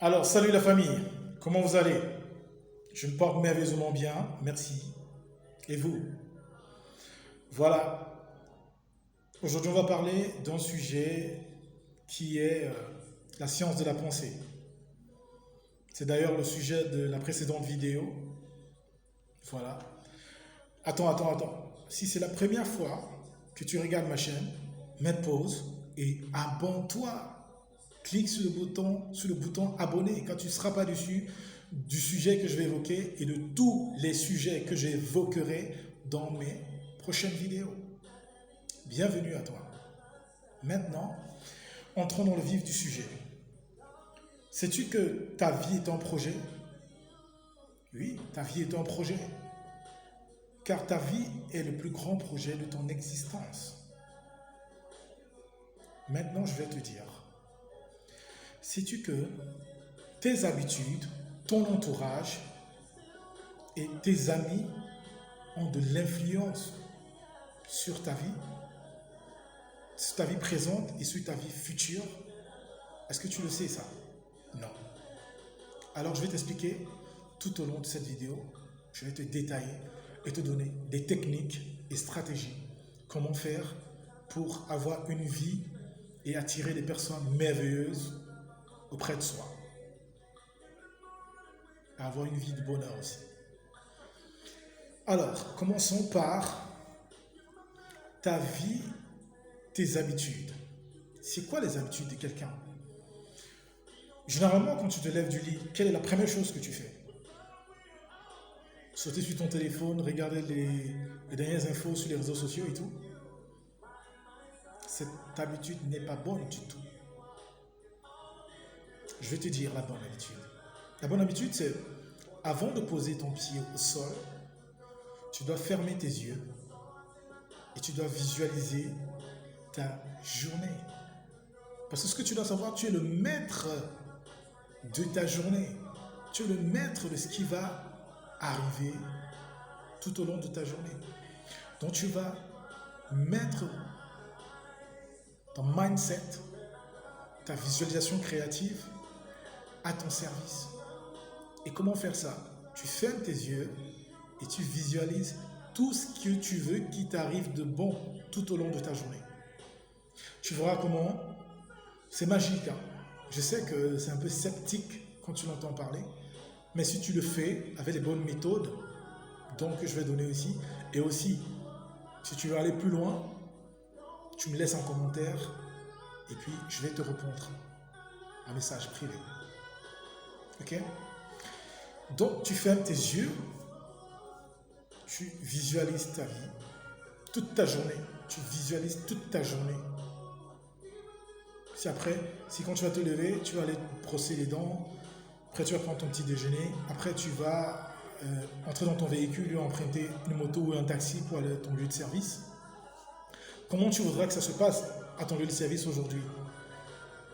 Alors, salut la famille, comment vous allez? Je me porte merveilleusement bien, merci. Et vous? Voilà, aujourd'hui on va parler d'un sujet qui est la science de la pensée. C'est d'ailleurs le sujet de la précédente vidéo. Voilà. Attends. Si c'est la première fois que tu regardes ma chaîne, mets pause et abonne-toi. Clique sur le bouton abonner quand tu ne seras pas dessus du sujet que je vais évoquer et de tous les sujets que j'évoquerai dans mes prochaines vidéos. Bienvenue à toi. Maintenant, entrons dans le vif du sujet. Sais-tu que ta vie est un projet? Oui, ta vie est un projet. Car ta vie est le plus grand projet de ton existence. Maintenant, je vais te dire. Sais-tu que tes habitudes, ton entourage et tes amis ont de l'influence sur ta vie présente et sur ta vie future? Est-ce que tu le sais ça? Non. Alors je vais t'expliquer tout au long de cette vidéo. Je vais te détailler et te donner des techniques et stratégies. Comment faire pour avoir une vie et attirer des personnes merveilleuses auprès de soi. Avoir une vie de bonheur aussi. Alors, commençons par ta vie, tes habitudes. C'est quoi les habitudes de quelqu'un? Généralement, quand tu te lèves du lit, quelle est la première chose que tu fais? Sauter sur ton téléphone, regarder les dernières infos sur les réseaux sociaux et tout. Cette habitude n'est pas bonne du tout. Je vais te dire la bonne habitude. La bonne habitude, c'est avant de poser ton pied au sol, tu dois fermer tes yeux et tu dois visualiser ta journée. Parce que ce que tu dois savoir, tu es le maître de ta journée. Tu es le maître de ce qui va arriver tout au long de ta journée. Donc tu vas mettre ton mindset, ta visualisation créative à ton service. Et comment faire ça? Tu fermes tes yeux et tu visualises tout ce que tu veux qui t'arrive de bon tout au long de ta journée. Tu verras comment c'est magique. Hein? Je sais que c'est un peu sceptique quand tu l'entends parler, mais si tu le fais avec les bonnes méthodes, donc je vais donner aussi, et aussi, si tu veux aller plus loin, tu me laisses un commentaire et puis je vais te répondre. Un message privé. Ok? Donc tu fermes tes yeux, tu visualises ta vie, toute ta journée. Tu visualises toute ta journée. Si quand tu vas te lever, tu vas aller te brosser les dents, après tu vas prendre ton petit déjeuner, après tu vas entrer dans ton véhicule, emprunter une moto ou un taxi pour aller à ton lieu de service. Comment tu voudrais que ça se passe à ton lieu de service aujourd'hui?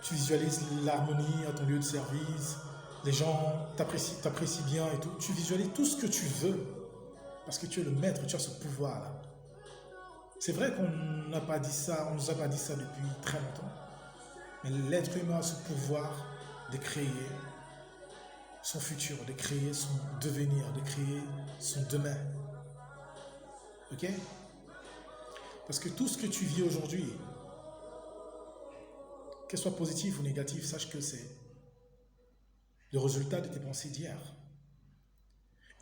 Tu visualises l'harmonie à ton lieu de service, les gens t'apprécient bien et tout. Tu visualises tout ce que tu veux parce que tu es le maître, tu as ce pouvoir-là. C'est vrai qu'on n'a pas dit ça, on ne nous a pas dit ça depuis très longtemps, mais l'être humain a ce pouvoir de créer son futur, de créer son devenir, de créer son demain. Ok? Parce que tout ce que tu vis aujourd'hui, qu'elle soit positive ou négative, sache que c'est le résultat de tes pensées d'hier.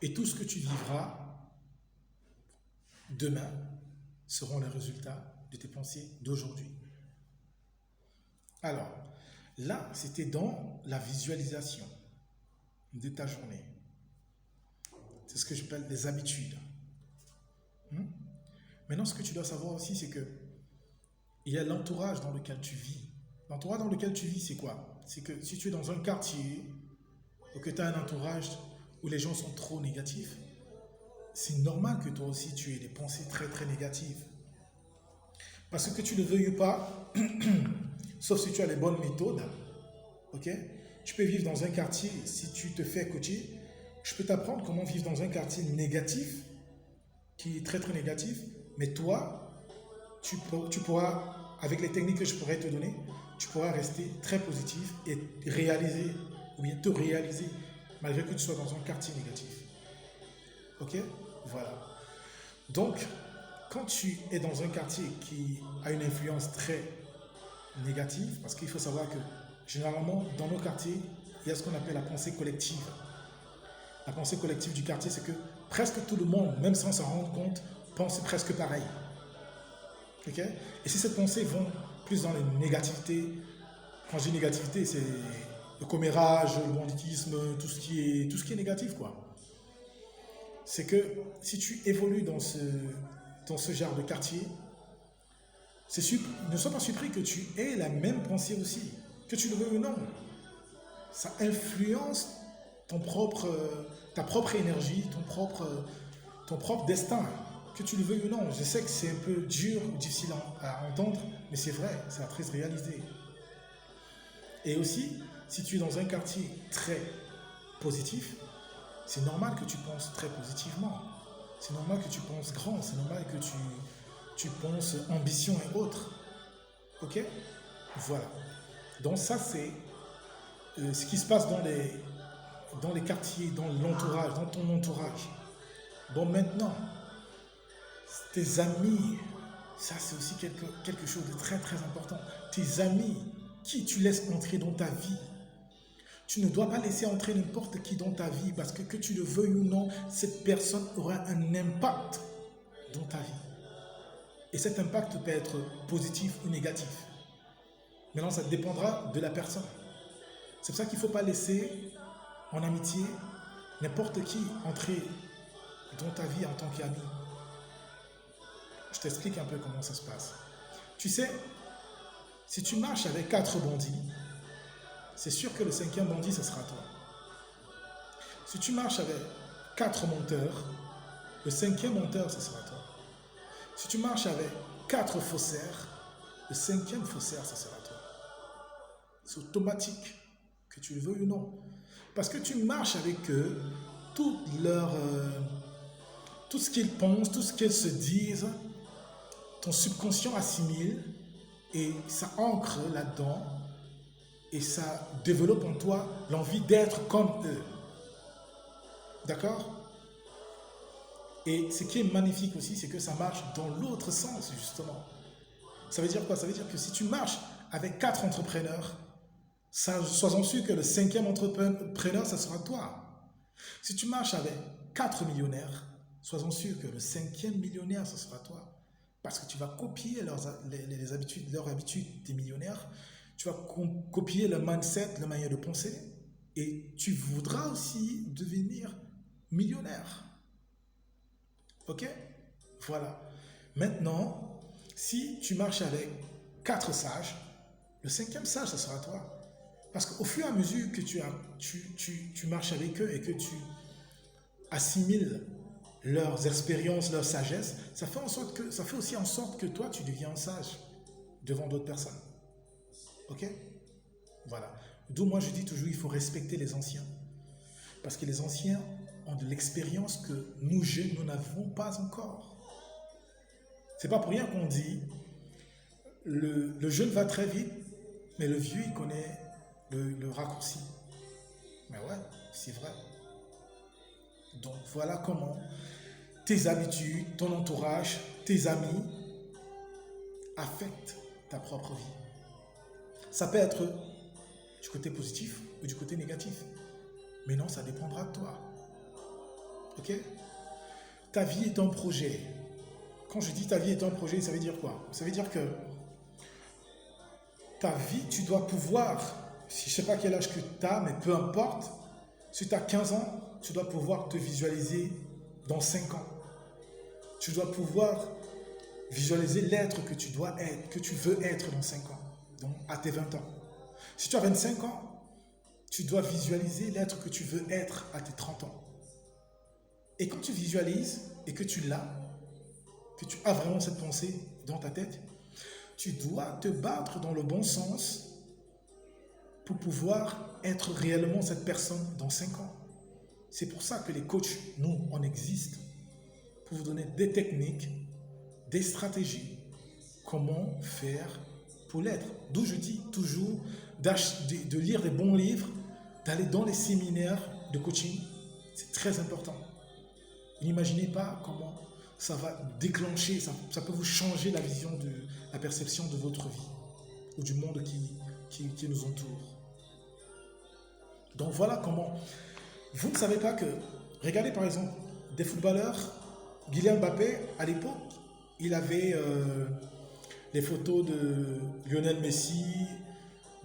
Et tout ce que tu vivras demain seront les résultats de tes pensées d'aujourd'hui. Alors, là, c'était dans la visualisation de ta journée. C'est ce que j'appelle les habitudes. Maintenant, ce que tu dois savoir aussi, c'est que il y a l'entourage dans lequel tu vis. L'entourage dans lequel tu vis, c'est quoi? C'est que si tu es dans un quartier ou que tu as un entourage où les gens sont trop négatifs, c'est normal que toi aussi tu aies des pensées très très négatives. Parce que tu ne le veuilles pas, sauf si tu as les bonnes méthodes, ok? Tu peux vivre dans un quartier, si tu te fais coacher, je peux t'apprendre comment vivre dans un quartier négatif, qui est très très négatif, mais toi, tu pourras, avec les techniques que je pourrais te donner, tu pourras rester très positif et réaliser ou bien te réaliser, malgré que tu sois dans un quartier négatif. Ok? Voilà. Donc, quand tu es dans un quartier qui a une influence très négative, parce qu'il faut savoir que généralement, dans nos quartiers, il y a ce qu'on appelle la pensée collective. La pensée collective du quartier, c'est que presque tout le monde, même sans s'en rendre compte, pense presque pareil. Ok? Et si ces pensées vont plus dans les négativités, quand je dis négativité, c'est le commérage, le banditisme, tout ce qui est négatif, quoi. C'est que si tu évolues dans ce genre de quartier, ne sois pas surpris que tu aies la même pensée aussi, que tu le veux ou non. Ça influence ta propre énergie, ton propre destin, que tu le veuilles ou non. Je sais que c'est un peu dur ou difficile à entendre, mais c'est vrai, c'est à très réalisé. Et aussi, si tu es dans un quartier très positif, c'est normal que tu penses très positivement. C'est normal que tu penses grand, c'est normal que tu penses ambition et autres. Ok? Voilà. Donc ça, c'est ce qui se passe dans les quartiers, dans l'entourage, dans ton entourage. Bon, maintenant, tes amis, ça c'est aussi quelque chose de très très important. Tes amis, qui tu laisses entrer dans ta vie. Tu ne dois pas laisser entrer n'importe qui dans ta vie parce que tu le veuilles ou non, cette personne aura un impact dans ta vie. Et cet impact peut être positif ou négatif. Maintenant, ça dépendra de la personne. C'est pour ça qu'il ne faut pas laisser en amitié n'importe qui entrer dans ta vie en tant qu'ami. Je t'explique un peu comment ça se passe. Tu sais, si tu marches avec 4 bandits, c'est sûr que le 5e bandit, ce sera toi. Si tu marches avec 4 menteurs, le 5e menteur, ce sera toi. Si tu marches avec 4 faussaires, le 5e faussaire, ce sera toi. C'est automatique, que tu le veuilles ou non. Parce que tu marches avec eux, tout ce qu'ils pensent, tout ce qu'ils se disent, ton subconscient assimile et ça ancre là-dedans et ça développe en toi l'envie d'être comme eux. D'accord? Et ce qui est magnifique aussi, c'est que ça marche dans l'autre sens, justement. Ça veut dire quoi? Ça veut dire que si tu marches avec 4 entrepreneurs, sois-en sûr que le 5e entrepreneur, ça sera toi. Si tu marches avec 4 millionnaires, sois-en sûr que le 5e millionnaire, ce sera toi. Parce que tu vas copier leurs habitudes des millionnaires, tu vas copier le mindset, la manière de penser, et tu voudras aussi devenir millionnaire. Ok? Voilà. Maintenant, si tu marches avec 4 sages, le 5e sage, ce sera toi. Parce qu'au fur et à mesure que tu marches avec eux et que tu assimiles leurs expériences, leur sagesse, ça fait aussi en sorte que toi, tu deviens un sage devant d'autres personnes. Ok? Voilà. D'où moi je dis toujours, il faut respecter les anciens. Parce que les anciens ont de l'expérience que nous jeunes, nous n'avons pas encore. C'est pas pour rien qu'on dit, le jeune va très vite, mais le vieux, il connaît le raccourci. Mais ouais, c'est vrai. Donc voilà comment tes habitudes, ton entourage, tes amis affectent ta propre vie. Ça peut être du côté positif ou du côté négatif. Mais non, ça dépendra de toi. Ok? Ta vie est un projet. Quand je dis ta vie est un projet, ça veut dire quoi? Ça veut dire que ta vie, tu dois pouvoir, si je ne sais pas quel âge que tu as, mais peu importe, si tu as 15 ans, tu dois pouvoir te visualiser dans 5 ans. Tu dois pouvoir visualiser l'être que tu dois être, que tu veux être dans 5 ans, donc à tes 20 ans. Si tu as 25 ans, tu dois visualiser l'être que tu veux être à tes 30 ans. Et quand tu visualises et que tu l'as, que tu as vraiment cette pensée dans ta tête, tu dois te battre dans le bon sens pour pouvoir être réellement cette personne dans 5 ans. C'est pour ça que les coachs, nous, on existe pour vous donner des techniques, des stratégies, comment faire pour l'être. D'où je dis toujours de lire des bons livres, d'aller dans les séminaires de coaching, c'est très important. N'imaginez pas comment ça va déclencher, ça peut vous changer la vision de la perception de votre vie ou du monde qui nous entoure. Donc voilà comment. Vous ne savez pas que, regardez par exemple, des footballeurs, Kylian Mbappé, à l'époque, il avait les photos de Lionel Messi,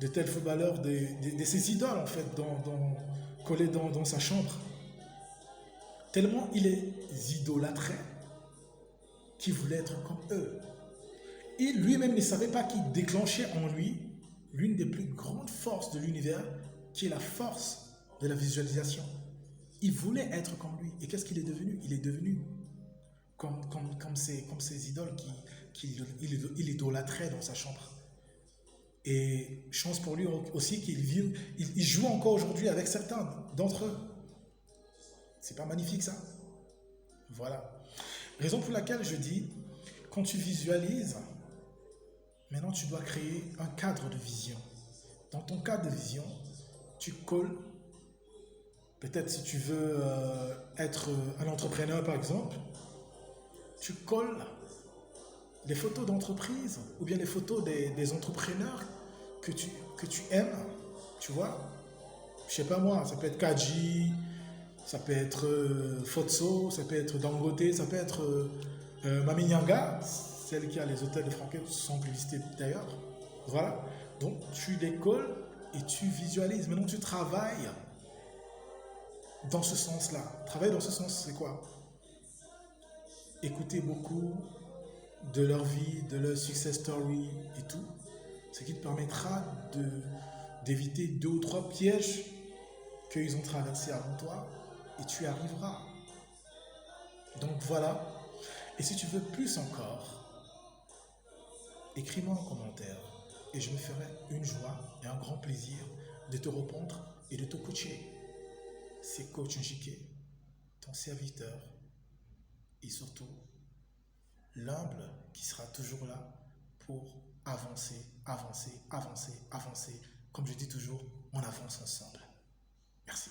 de tels footballeurs, de ses idoles en fait, collés dans sa chambre. Tellement il les idolâtrait qu'il voulait être comme eux. Et lui-même ne savait pas qu'il déclenchait en lui l'une des plus grandes forces de l'univers, qui est la force de la visualisation. Il voulait être comme lui. Et qu'est-ce qu'il est devenu? Il est devenu comme ces idoles qu'il idolâtrait dans sa chambre. Et chance pour lui aussi il joue encore aujourd'hui avec certains d'entre eux. C'est pas magnifique ça? Voilà. Raison pour laquelle je dis, quand tu visualises, maintenant tu dois créer un cadre de vision. Dans ton cadre de vision, tu colles, peut-être si tu veux être un entrepreneur par exemple, tu colles les photos d'entreprise ou bien les photos des entrepreneurs que tu aimes, tu vois. Je sais pas moi, ça peut être Kaji, ça peut être Fotso, ça peut être Dangote, ça peut être Mami Nyanga, celle qui a les hôtels de Franquet, sans publicité d'ailleurs. Voilà. Donc tu les colles et tu visualises. Maintenant tu travailles dans ce sens-là. Travailler dans ce sens, c'est quoi? Écouter beaucoup de leur vie, de leur success story et tout, ce qui te permettra d'éviter 2 ou 3 pièges qu'ils ont traversés avant toi et tu y arriveras. Donc voilà. Et si tu veux plus encore, écris-moi en commentaire et je me ferai une joie et un grand plaisir de te répondre et de te coacher. C'est Coach Njike, ton serviteur et surtout l'humble qui sera toujours là pour avancer, avancer, avancer, avancer. Comme je dis toujours, on avance ensemble. Merci.